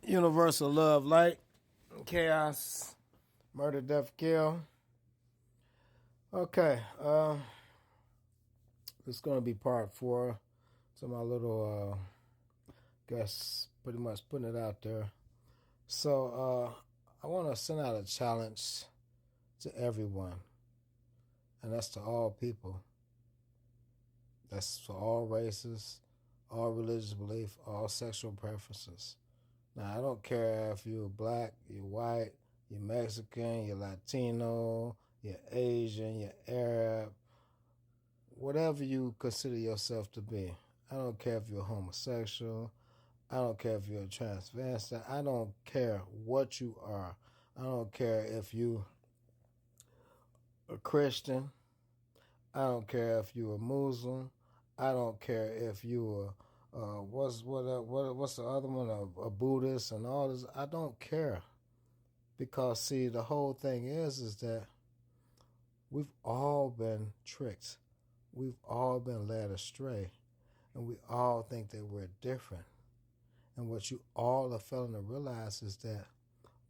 Universal love, light, chaos, murder, death, kill. Okay, it's gonna be part 4 to my little guess, pretty much putting it out there. So I want to send out a challenge to everyone, and that's to all people. That's for all races, all religious belief, all sexual preferences. Now, I don't care if you're black, you're white, you're Mexican, you're Latino, you're Asian, you're Arab, whatever you consider yourself to be. I don't care if you're homosexual. I don't care if you're a transvestite. I don't care what you are. I don't care if you are a Christian. I don't care if you're a Muslim. I don't care if you're what's the other one, a Buddhist and all this. I don't care. Because, see, the whole thing is that we've all been tricked. We've all been led astray. And we all think that we're different. And what you all are failing to realize is that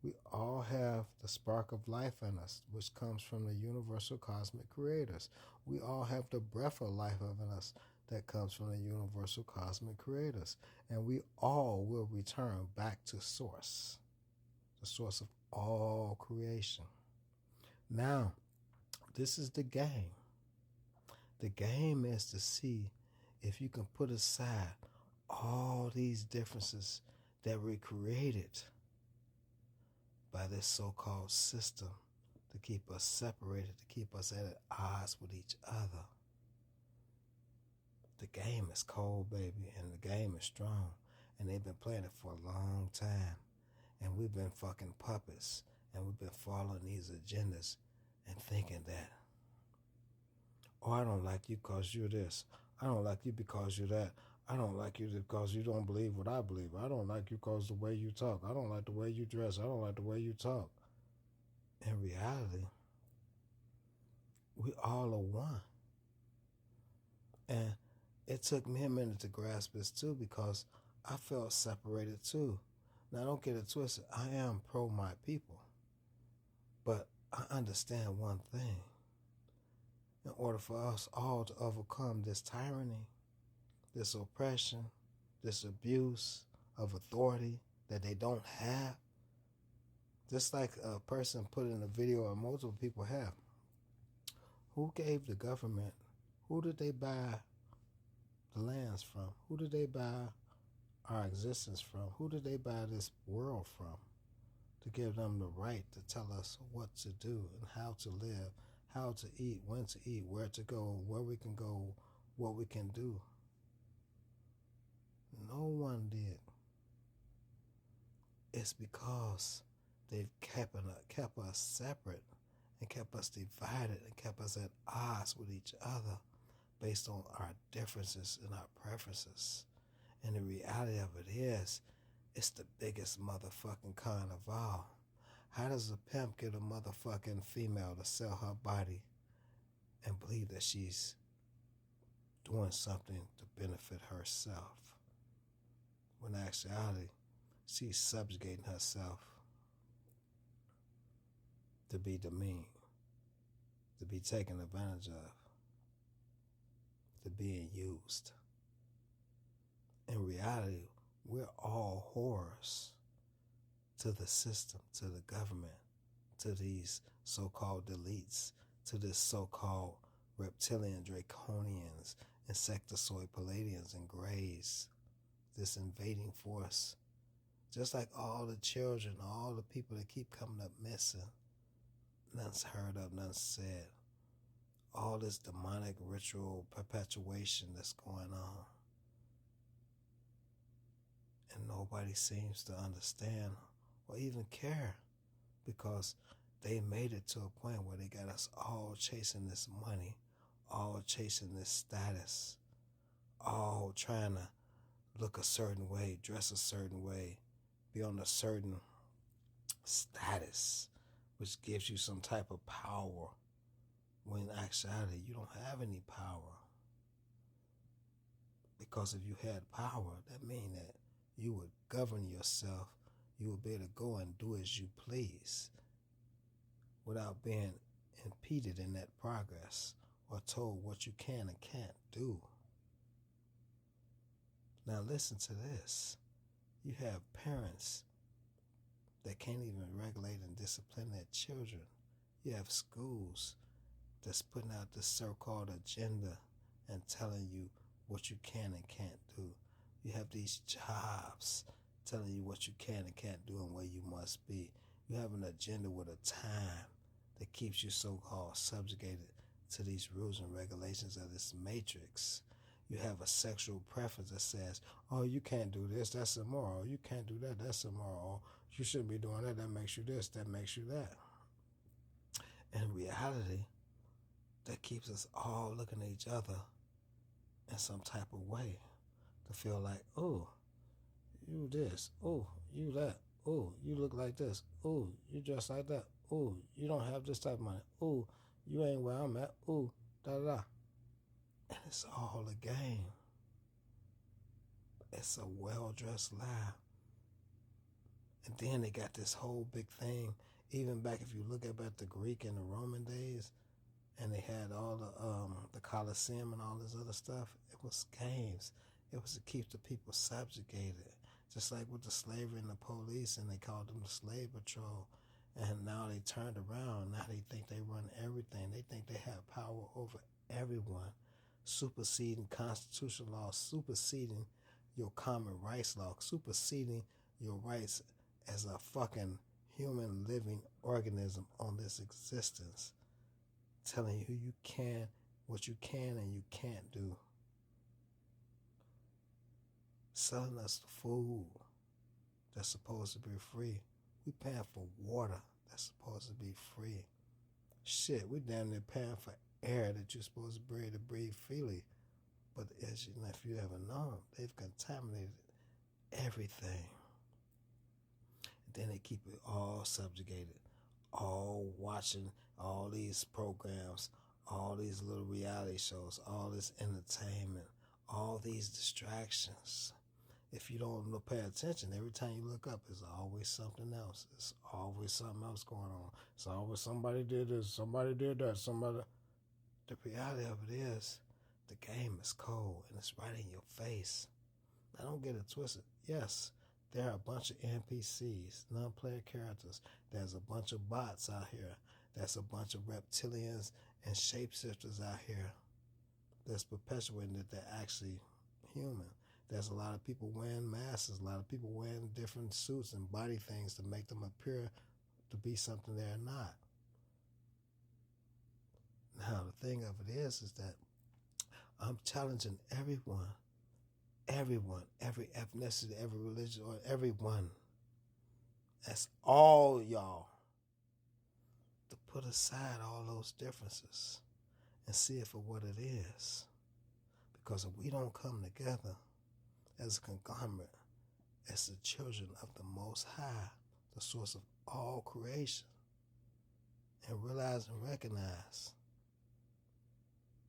we all have the spark of life in us, which comes from the universal cosmic creators. We all have the breath of life in us that comes from the universal cosmic creators. And we all will return back to source, the source of all creation. Now, this is the game. The game is to see if you can put aside all these differences that were created by this so-called system to keep us separated, to keep us at odds with each other. The game is cold, baby, and the game is strong, and they've been playing it for a long time. And we've been fucking puppets, and we've been following these agendas and thinking that, oh, I don't like you because you're this. I don't like you because you're that. I don't like you because you don't believe what I believe. I don't like you because the way you talk. I don't like the way you dress. I don't like the way you talk. In reality, we all are one. And it took me a minute to grasp this too, because I felt separated too. Now, don't get it twisted. I am pro my people. But I understand one thing. In order for us all to overcome this tyranny, this oppression, this abuse of authority that they don't have, just like a person put in a video and multiple people have, who gave the government, who did they buy the lands from? Who did they buy our existence from? Who did they buy this world from? To give them the right to tell us what to do and how to live, how to eat, when to eat, where to go, where we can go, what we can do. No one did. It's because they've kept us separate and kept us divided and kept us at odds with each other based on our differences and our preferences. And the reality of it is, it's the biggest motherfucking con of all. How does a pimp get a motherfucking female to sell her body and believe that she's doing something to benefit herself, when in actuality, she's subjugating herself to be demeaned, to be taken advantage of, to being used? In reality, we're all whores to the system, to the government, to these so-called elites, to this so-called reptilian draconians, insectoid palladians and greys, this invading force. Just like all the children, all the people that keep coming up missing, none's heard of, none's said. All this demonic ritual perpetuation that's going on. And nobody seems to understand or even care, because they made it to a point where they got us all chasing this money, all chasing this status, all trying to look a certain way, dress a certain way, be on a certain status, which gives you some type of power, when in actuality you don't have any power. Because if you had power, that means that you would govern yourself, You will be able to go and do as you please without being impeded in that progress or told what you can and can't do. Now listen to this. You have parents that can't even regulate and discipline their children. You have schools that's putting out this so-called agenda and telling you what you can and can't do. You have these jobs telling you what you can and can't do and where you must be. You have an agenda with a time that keeps you so-called subjugated to these rules and regulations of this matrix. You have a sexual preference that says, oh, you can't do this, that's immoral. You can't do that, that's immoral. You shouldn't be doing that, that makes you this, that makes you that. In reality, that keeps us all looking at each other in some type of way to feel like, oh, you this, oh, you that, oh, you look like this, oh, you dress like that, oh, you don't have this type of money, oh, you ain't where I'm at, oh, da-da-da. And it's all a game. It's a well-dressed lie. And then they got this whole big thing, even back if you look up at the Greek and the Roman days, and they had all the Colosseum and all this other stuff. It was games. It was to keep the people subjugated. Just like with the slavery and the police, and they called them the slave patrol. And now they turned around. Now they think they run everything. They think they have power over everyone, superseding constitutional law, superseding your common rights law, superseding your rights as a fucking human living organism on this existence, telling you who you can, what you can and you can't do. Selling us the food that's supposed to be free. We paying for water that's supposed to be free. Shit, we damn near paying for air that you're supposed to be able to breathe freely. But as you know, if you ever know, they've contaminated everything. And then they keep it all subjugated, all watching all these programs, all these little reality shows, all this entertainment, all these distractions. If you don't pay attention, every time you look up, there's always something else. There's always something else going on. It's always somebody did this, somebody did that, somebody. The reality of it is, the game is cold and it's right in your face. Now don't get it twisted. Yes, there are a bunch of NPCs, non-player characters. There's a bunch of bots out here. There's a bunch of reptilians and shapeshifters out here that's perpetuating that they're actually human. There's a lot of people wearing masks, a lot of people wearing different suits and body things to make them appear to be something they're not. Now, the thing of it is that I'm challenging everyone, every ethnicity, every religion, or everyone, that's all y'all, to put aside all those differences and see it for what it is. Because if we don't come together as a conglomerate, as the children of the Most High, the source of all creation, and realize and recognize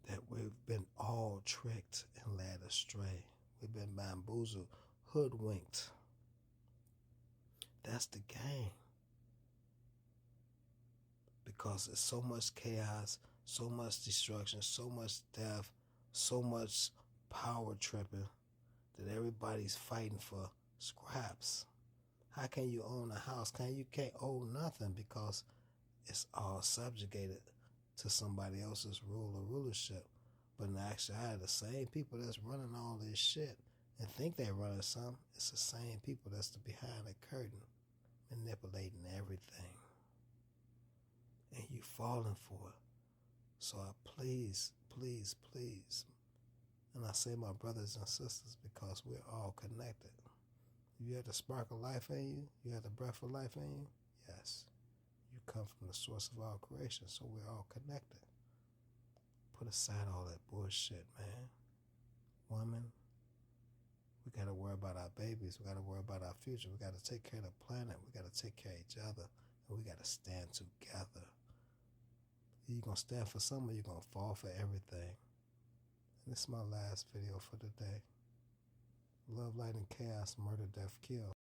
that we've been all tricked and led astray. We've been bamboozled, hoodwinked. That's the game. Because there's so much chaos, so much destruction, so much death, so much power tripping that everybody's fighting for scraps. How can you own a house? You can't own nothing because it's all subjugated to somebody else's rule or rulership. But in actuality, the same people that's running all this shit and think they're running something, it's the same people that's behind the curtain manipulating everything. And you falling for it. So I please, and I say my brothers and sisters because we're all connected. You have the spark of life in you, you have the breath of life in you, yes. You come from the source of all creation, so we're all connected. Put aside all that bullshit, man. Woman, we got to worry about our babies. We got to worry about our future. We got to take care of the planet. We got to take care of each other. And we got to stand together. You're going to stand for something, you're going to fall for everything. And this is my last video for today. Love, light, and chaos, murder, death, kill.